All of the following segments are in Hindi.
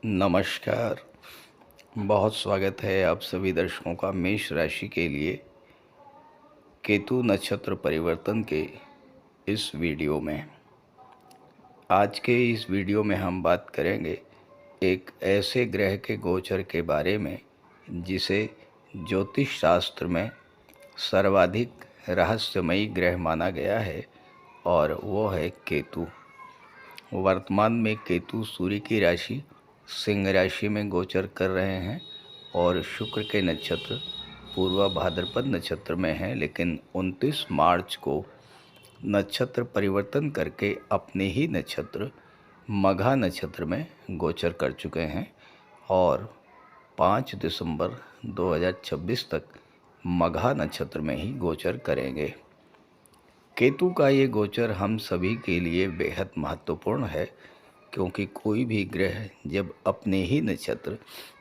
नमस्कार। बहुत स्वागत है आप सभी दर्शकों का मेष राशि के लिए केतु नक्षत्र परिवर्तन के इस वीडियो में। आज के इस वीडियो में हम बात करेंगे एक ऐसे ग्रह के गोचर के बारे में जिसे ज्योतिष शास्त्र में सर्वाधिक रहस्यमयी ग्रह माना गया है, और वो है केतु। वर्तमान में केतु सूर्य की राशि सिंह राशि में गोचर कर रहे हैं और शुक्र के नक्षत्र पूर्वा भाद्रपद नक्षत्र में हैं, लेकिन 29 मार्च को नक्षत्र परिवर्तन करके अपने ही नक्षत्र मघा नक्षत्र में गोचर कर चुके हैं और 5 दिसंबर 2026 तक मघा नक्षत्र में ही गोचर करेंगे। केतु का ये गोचर हम सभी के लिए बेहद महत्वपूर्ण है, क्योंकि कोई भी ग्रह जब अपने ही नक्षत्र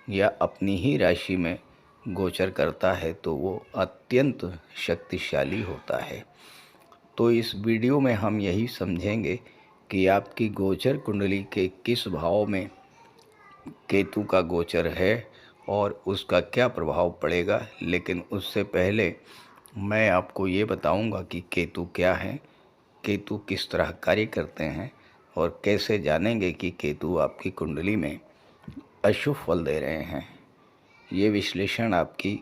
या अपनी ही राशि में गोचर करता है तो वो अत्यंत शक्तिशाली होता है। तो इस वीडियो में हम यही समझेंगे कि आपकी गोचर कुंडली के किस भाव में केतु का गोचर है और उसका क्या प्रभाव पड़ेगा। लेकिन उससे पहले मैं आपको ये बताऊंगा कि केतु क्या है, केतु किस तरह कार्य करते हैं और कैसे जानेंगे कि केतु आपकी कुंडली में अशुभ फल दे रहे हैं। ये विश्लेषण आपकी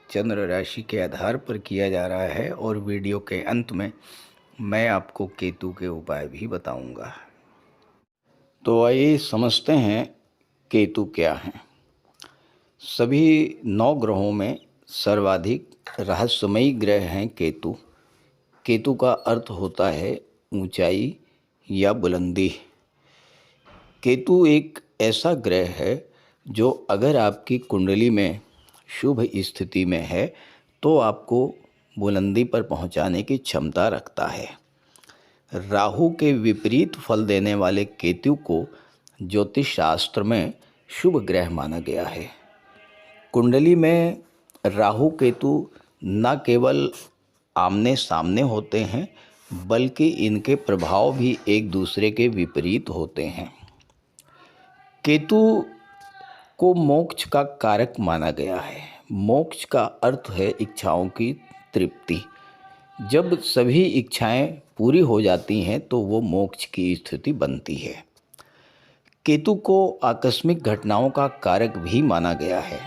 चंद्र राशि के आधार पर किया जा रहा है और वीडियो के अंत में मैं आपको केतु के उपाय भी बताऊंगा। तो आइए समझते हैं केतु क्या है। सभी 9 ग्रहों में सर्वाधिक रहस्यमयी ग्रह हैं केतु। केतु का अर्थ होता है ऊंचाई या बुलंदी। केतु एक ऐसा ग्रह है जो अगर आपकी कुंडली में शुभ स्थिति में है तो आपको बुलंदी पर पहुंचाने की क्षमता रखता है। राहु के विपरीत फल देने वाले केतु को ज्योतिष शास्त्र में शुभ ग्रह माना गया है। कुंडली में राहु केतु न केवल आमने सामने होते हैं, बल्कि इनके प्रभाव भी एक दूसरे के विपरीत होते हैं। केतु को मोक्ष का कारक माना गया है। मोक्ष का अर्थ है इच्छाओं की तृप्ति। जब सभी इच्छाएं पूरी हो जाती हैं तो वो मोक्ष की स्थिति बनती है। केतु को आकस्मिक घटनाओं का कारक भी माना गया है।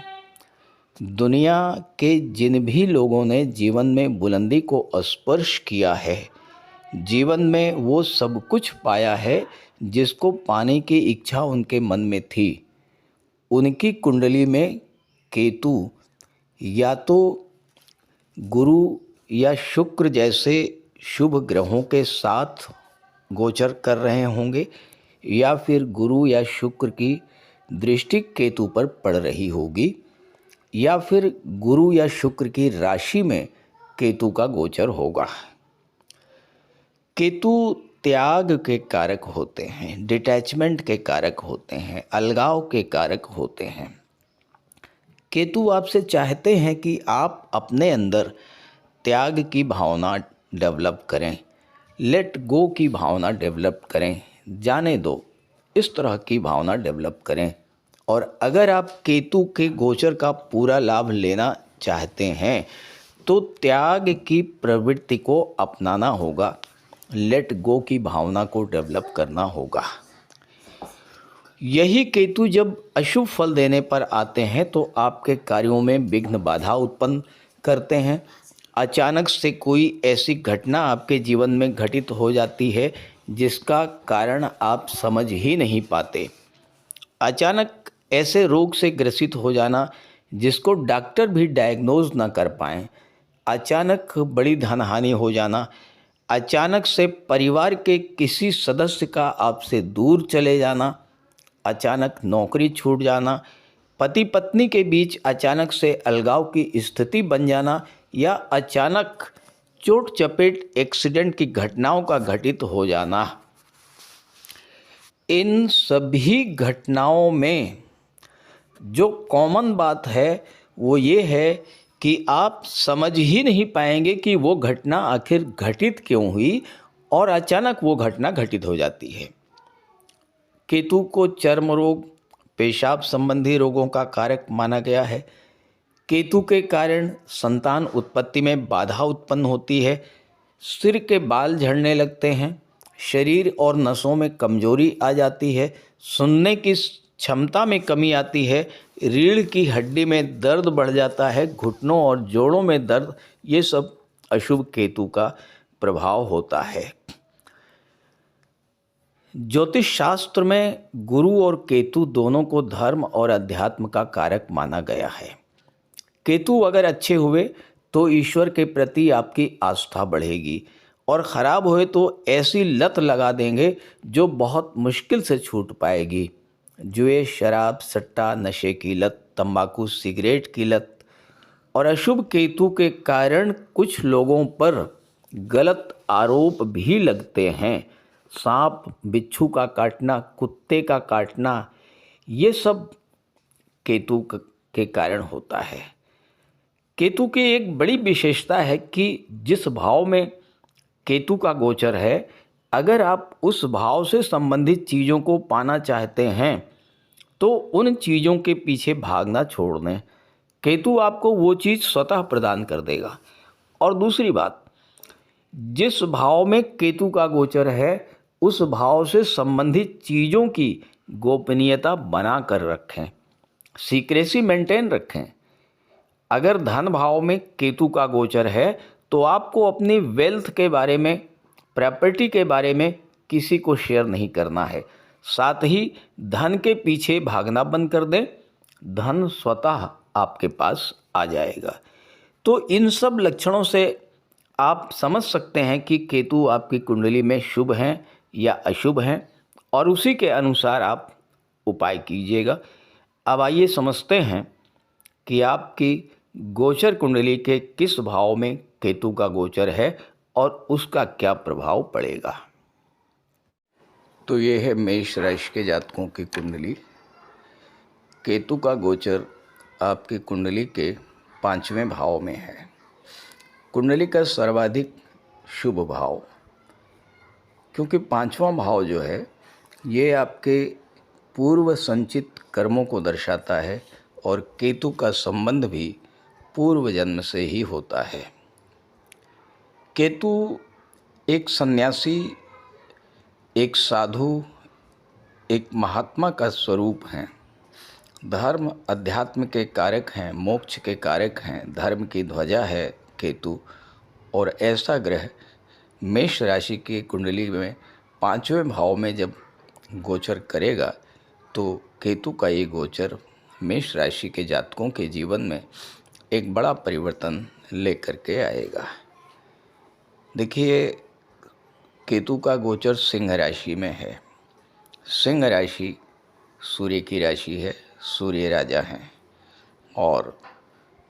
दुनिया के जिन भी लोगों ने जीवन में बुलंदी को स्पर्श किया है, जीवन में वो सब कुछ पाया है जिसको पाने की इच्छा उनके मन में थी, उनकी कुंडली में केतु या तो गुरु या शुक्र जैसे शुभ ग्रहों के साथ गोचर कर रहे होंगे, या फिर गुरु या शुक्र की दृष्टि केतु पर पड़ रही होगी, या फिर गुरु या शुक्र की राशि में केतु का गोचर होगा। केतु त्याग के कारक होते हैं, डिटैचमेंट के कारक होते हैं, अलगाव के कारक होते हैं। केतु आपसे चाहते हैं कि आप अपने अंदर त्याग की भावना डेवलप करें, लेट गो की भावना डेवलप करें, जाने दो, इस तरह की भावना डेवलप करें। और अगर आप केतु के गोचर का पूरा लाभ लेना चाहते हैं तो त्याग की प्रवृत्ति को अपनाना होगा, लेट गो की भावना को डेवलप करना होगा। यही केतु जब अशुभ फल देने पर आते हैं तो आपके कार्यों में विघ्न बाधा उत्पन्न करते हैं। अचानक से कोई ऐसी घटना आपके जीवन में घटित हो जाती है जिसका कारण आप समझ ही नहीं पाते। अचानक ऐसे रोग से ग्रसित हो जाना जिसको डॉक्टर भी डायग्नोज ना कर पाएँ। अचानक बड़ी धनहानि हो जाना, अचानक से परिवार के किसी सदस्य का आपसे दूर चले जाना, अचानक नौकरी छूट जाना, पति पत्नी के बीच अचानक से अलगाव की स्थिति बन जाना, या अचानक चोट चपेट एक्सीडेंट की घटनाओं का घटित हो जाना। इन सभी घटनाओं में जो कॉमन बात है वो ये है कि आप समझ ही नहीं पाएंगे कि वो घटना आखिर घटित क्यों हुई, और अचानक वो घटना घटित हो जाती है। केतु को चर्म रोग, पेशाब संबंधी रोगों का कारक माना गया है। केतु के कारण संतान उत्पत्ति में बाधा उत्पन्न होती है, सिर के बाल झड़ने लगते हैं, शरीर और नसों में कमजोरी आ जाती है, सुनने की क्षमता में कमी आती है, रीढ़ की हड्डी में दर्द बढ़ जाता है, घुटनों और जोड़ों में दर्द, ये सब अशुभ केतु का प्रभाव होता है। ज्योतिष शास्त्र में गुरु और केतु दोनों को धर्म और अध्यात्म का कारक माना गया है। केतु अगर अच्छे हुए तो ईश्वर के प्रति आपकी आस्था बढ़ेगी, और ख़राब हुए तो ऐसी लत लगा देंगे जो बहुत मुश्किल से छूट पाएगी। जुए, शराब, सट्टा, नशे की लत, तंबाकू, सिगरेट की लत। और अशुभ केतु के कारण कुछ लोगों पर गलत आरोप भी लगते हैं। सांप, बिच्छू का काटना, कुत्ते का काटना, ये सब केतु के कारण होता है। केतु की एक बड़ी विशेषता है कि जिस भाव में केतु का गोचर है, अगर आप उस भाव से संबंधित चीज़ों को पाना चाहते हैं तो उन चीज़ों के पीछे भागना छोड़ दें। केतु आपको वो चीज़ स्वतः प्रदान कर देगा। और दूसरी बात, जिस भाव में केतु का गोचर है उस भाव से संबंधित चीज़ों की गोपनीयता बना कर रखें, सीक्रेसी मेंटेन रखें। अगर धन भाव में केतु का गोचर है तो आपको अपनी वेल्थ के बारे में, प्रॉपर्टी के बारे में किसी को शेयर नहीं करना है। साथ ही धन के पीछे भागना बंद कर दें, धन स्वतः आपके पास आ जाएगा। तो इन सब लक्षणों से आप समझ सकते हैं कि केतु आपकी कुंडली में शुभ हैं या अशुभ हैं, और उसी के अनुसार आप उपाय कीजिएगा। अब आइए समझते हैं कि आपकी गोचर कुंडली के किस भाव में केतु का गोचर है और उसका क्या प्रभाव पड़ेगा। तो ये है मेष राशि के जातकों की कुंडली। केतु का गोचर आपकी कुंडली के 5वें भाव में है। कुंडली का सर्वाधिक शुभ भाव, क्योंकि 5वां भाव जो है ये आपके पूर्व संचित कर्मों को दर्शाता है, और केतु का संबंध भी पूर्व जन्म से ही होता है। केतु एक सन्यासी, एक साधु, एक महात्मा का स्वरूप हैं। धर्म अध्यात्म के कारक हैं, मोक्ष के कारक हैं, धर्म की ध्वजा है केतु। और ऐसा ग्रह मेष राशि की कुंडली में 5वें भाव में जब गोचर करेगा तो केतु का ये गोचर मेष राशि के जातकों के जीवन में एक बड़ा परिवर्तन लेकर के आएगा। देखिए, केतु का गोचर सिंह राशि में है। सिंह राशि सूर्य की राशि है, सूर्य राजा हैं, और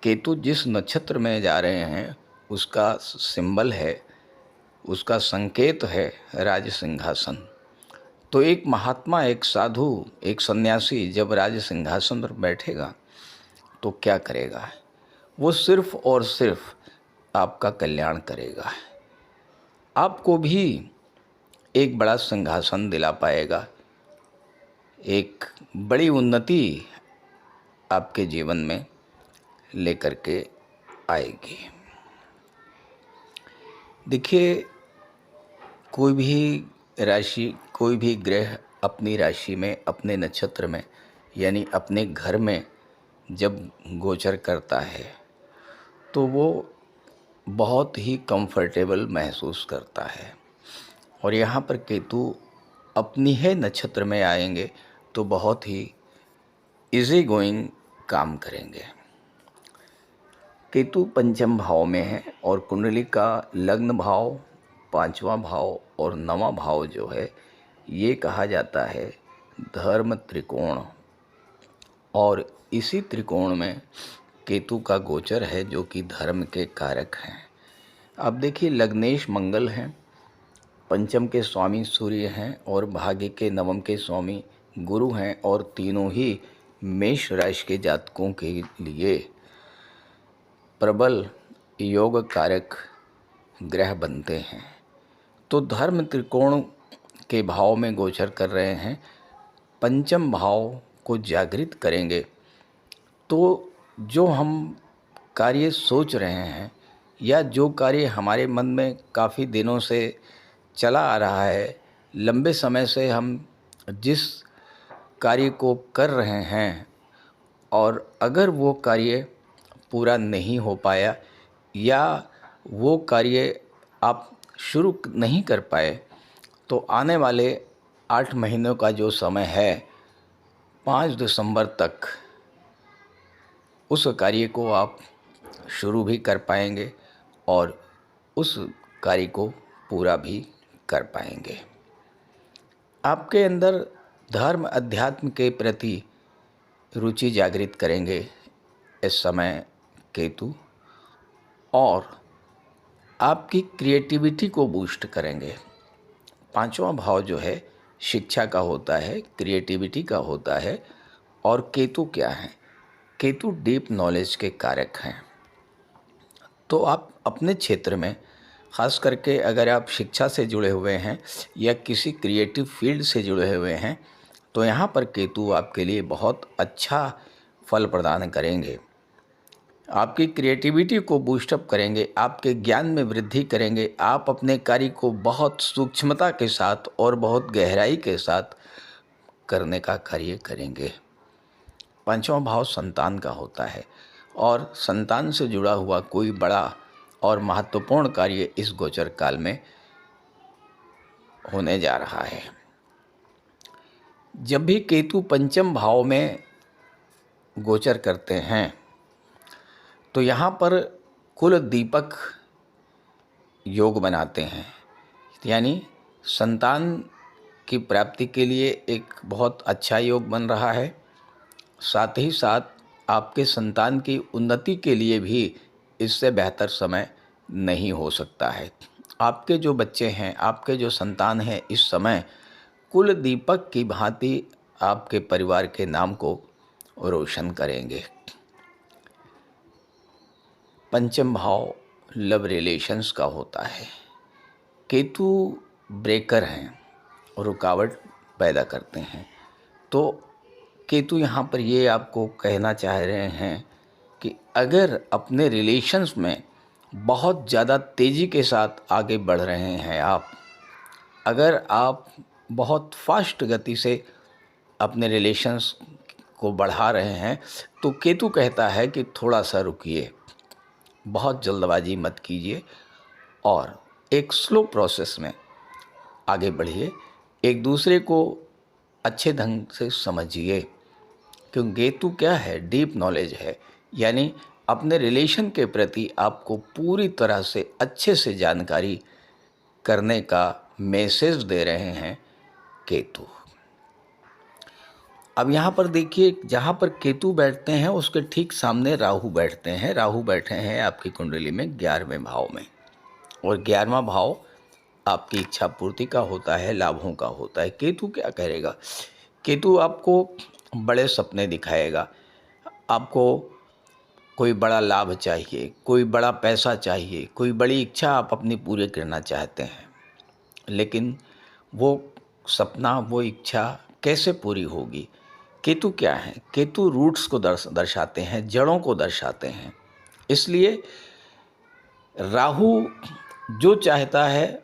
केतु जिस नक्षत्र में जा रहे हैं उसका सिंबल है, उसका संकेत है राज सिंहासन। तो एक महात्मा, एक साधु, एक सन्यासी जब राज सिंहासन पर बैठेगा तो क्या करेगा? वो सिर्फ और सिर्फ आपका कल्याण करेगा। आपको भी एक बड़ा सिंहासन दिला पाएगा, एक बड़ी उन्नति आपके जीवन में लेकर के आएगी। देखिए, कोई भी राशि, कोई भी ग्रह अपनी राशि में, अपने नक्षत्र में, यानी अपने घर में जब गोचर करता है तो वो बहुत ही कंफर्टेबल महसूस करता है। और यहाँ पर केतु अपनी है नक्षत्र में आएंगे तो बहुत ही इजी गोइंग काम करेंगे। केतु 5म भाव में है, और कुंडली का लग्न भाव, 5वां भाव और 9वां भाव जो है ये कहा जाता है धर्म त्रिकोण। और इसी त्रिकोण में केतु का गोचर है जो कि धर्म के कारक हैं। अब देखिए, लग्नेश मंगल हैं, 5म के स्वामी सूर्य हैं, और भाग्य के 9म के स्वामी गुरु हैं, और तीनों ही मेष राशि के जातकों के लिए प्रबल योग कारक ग्रह बनते हैं। तो धर्म त्रिकोण के भाव में गोचर कर रहे हैं। 5म भाव को जागृत करेंगे तो जो हम कार्य सोच रहे हैं या जो कार्य हमारे मन में काफ़ी दिनों से चला आ रहा है, लंबे समय से हम जिस कार्य को कर रहे हैं और अगर वो कार्य पूरा नहीं हो पाया या वो कार्य आप शुरू नहीं कर पाए, तो आने वाले 8 महीनों का जो समय है, 5 दिसंबर तक उस कार्य को आप शुरू भी कर पाएंगे और उस कार्य को पूरा भी कर पाएंगे। आपके अंदर धर्म अध्यात्म के प्रति रुचि जागृत करेंगे इस समय केतु, और आपकी क्रिएटिविटी को बूस्ट करेंगे। 5वां भाव जो है शिक्षा का होता है, क्रिएटिविटी का होता है। और केतु क्या है? केतु डीप नॉलेज के कारक हैं। तो आप अपने क्षेत्र में ख़ास करके अगर आप शिक्षा से जुड़े हुए हैं या किसी क्रिएटिव फील्ड से जुड़े हुए हैं, तो यहाँ पर केतु आपके लिए बहुत अच्छा फल प्रदान करेंगे। आपकी क्रिएटिविटी को बूस्टअप करेंगे, आपके ज्ञान में वृद्धि करेंगे। आप अपने कार्य को बहुत सूक्ष्मता के साथ और बहुत गहराई के साथ करने का कार्य करेंगे। 5वां भाव संतान का होता है और संतान से जुड़ा हुआ कोई बड़ा और महत्वपूर्ण कार्य इस गोचर काल में होने जा रहा है। जब भी केतु 5म भाव में गोचर करते हैं तो यहाँ पर कुल दीपक योग बनाते हैं, यानी संतान की प्राप्ति के लिए एक बहुत अच्छा योग बन रहा है। साथ ही साथ आपके संतान की उन्नति के लिए भी इससे बेहतर समय नहीं हो सकता है। आपके जो बच्चे हैं, आपके जो संतान हैं, इस समय कुल दीपक की भांति आपके परिवार के नाम को रोशन करेंगे। 5म भाव लव रिलेशंस का होता है। केतु ब्रेकर हैं, रुकावट पैदा करते हैं। तो केतु यहाँ पर ये आपको कहना चाह रहे हैं कि अगर अपने रिलेशंस में बहुत ज़्यादा तेज़ी के साथ आगे बढ़ रहे हैं आप, अगर आप बहुत फास्ट गति से अपने रिलेशंस को बढ़ा रहे हैं, तो केतु कहता है कि थोड़ा सा रुकिए, बहुत जल्दबाजी मत कीजिए और एक स्लो प्रोसेस में आगे बढ़िए, एक दूसरे को अच्छे ढंग से समझिए। क्योंकि केतु क्या है? डीप नॉलेज है, यानी अपने रिलेशन के प्रति आपको पूरी तरह से अच्छे से जानकारी करने का मैसेज दे रहे हैं केतु। अब यहाँ पर देखिए, जहाँ पर केतु बैठते हैं उसके ठीक सामने राहु बैठते हैं। राहु बैठे हैं आपकी कुंडली में 11वें भाव में, और 11वां भाव आपकी इच्छा पूर्ति का होता है, लाभों का होता है। केतु क्या करेगा? केतु आपको बड़े सपने दिखाएगा। आपको कोई बड़ा लाभ चाहिए, कोई बड़ा पैसा चाहिए, कोई बड़ी इच्छा आप अपनी पूरी करना चाहते हैं, लेकिन वो सपना, वो इच्छा कैसे पूरी होगी? केतु क्या है? केतु रूट्स को दर्शाते हैं, जड़ों को दर्शाते हैं। इसलिए राहु जो चाहता है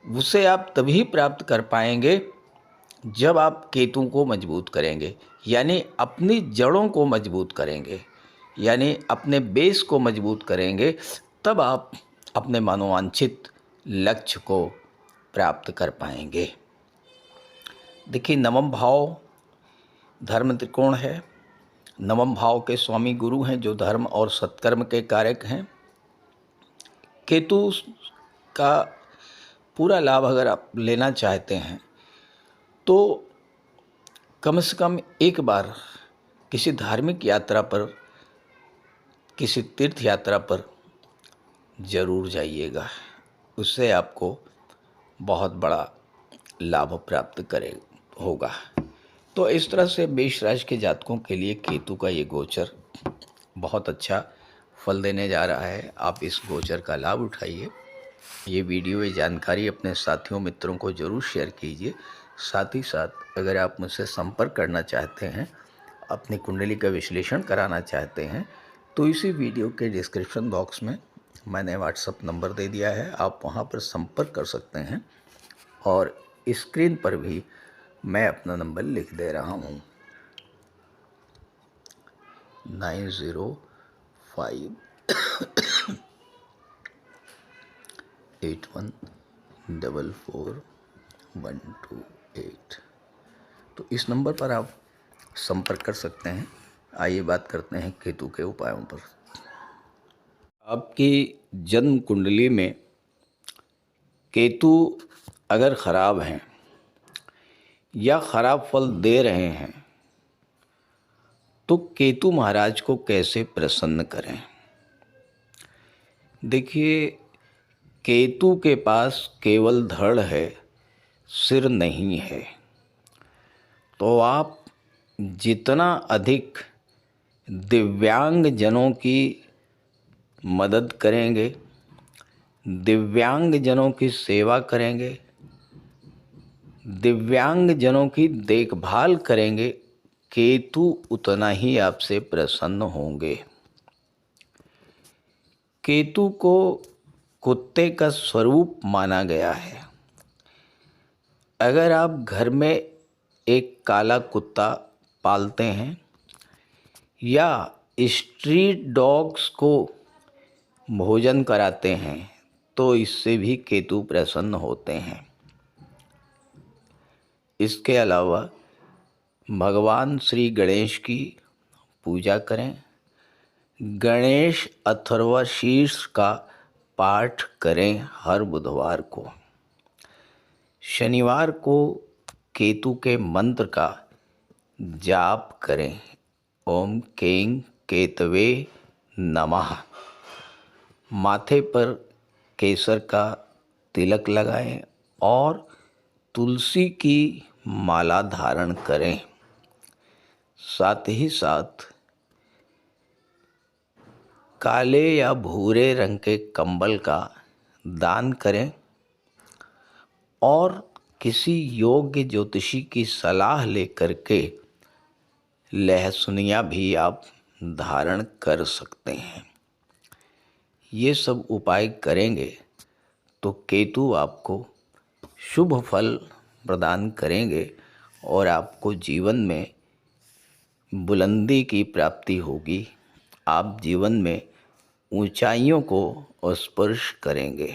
उसे आप तभी प्राप्त कर पाएंगे जब आप केतु को मजबूत करेंगे, यानी अपनी जड़ों को मजबूत करेंगे, यानी अपने बेस को मजबूत करेंगे, तब आप अपने मनोवांछित लक्ष्य को प्राप्त कर पाएंगे। देखिए, 9वां भाव धर्म त्रिकोण है। 9वां भाव के स्वामी गुरु हैं जो धर्म और सत्कर्म के कारक हैं। केतु का पूरा लाभ अगर आप लेना चाहते हैं तो कम से कम एक बार किसी धार्मिक यात्रा पर, किसी तीर्थ यात्रा पर ज़रूर जाइएगा। उससे आपको बहुत बड़ा लाभ प्राप्त होगा। तो इस तरह से मेष राशि के जातकों के लिए केतु का ये गोचर बहुत अच्छा फल देने जा रहा है। आप इस गोचर का लाभ उठाइए। ये वीडियो, ये जानकारी अपने साथियों मित्रों को ज़रूर शेयर कीजिए साथ ही साथ अगर आप मुझसे संपर्क करना चाहते हैं, अपनी कुंडली का विश्लेषण कराना चाहते हैं, तो इसी वीडियो के डिस्क्रिप्शन बॉक्स में मैंने व्हाट्सएप नंबर दे दिया है, आप वहां पर संपर्क कर सकते हैं। और स्क्रीन पर भी मैं अपना नंबर लिख दे रहा हूँ, 9058144128। तो इस नंबर पर आप संपर्क कर सकते हैं। आइए बात करते हैं केतु के उपायों पर। आपकी जन्म कुंडली में केतु अगर खराब हैं या खराब फल दे रहे हैं तो केतु महाराज को कैसे प्रसन्न करें। देखिए, केतु के पास केवल धड़ है, सिर नहीं है। तो आप जितना अधिक दिव्यांग जनों की मदद करेंगे, दिव्यांग जनों की सेवा करेंगे, दिव्यांग जनों की देखभाल करेंगे, केतु उतना ही आपसे प्रसन्न होंगे। केतु को कुत्ते का स्वरूप माना गया है। अगर आप घर में एक काला कुत्ता पालते हैं या स्ट्रीट डॉग्स को भोजन कराते हैं तो इससे भी केतु प्रसन्न होते हैं। इसके अलावा भगवान श्री गणेश की पूजा करें, गणेश अथर्वशीर्ष का पाठ करें हर बुधवार को। शनिवार को केतु के मंत्र का जाप करें, ओम कें केतवे नमः। माथे पर केसर का तिलक लगाएं और तुलसी की माला धारण करें। साथ ही साथ काले या भूरे रंग के कंबल का दान करें और किसी योग्य ज्योतिषी की सलाह लेकर के लहसुनिया भी आप धारण कर सकते हैं। ये सब उपाय करेंगे तो केतु आपको शुभ फल प्रदान करेंगे और आपको जीवन में बुलंदी की प्राप्ति होगी। आप जीवन में ऊंचाइयों को स्पर्श करेंगे।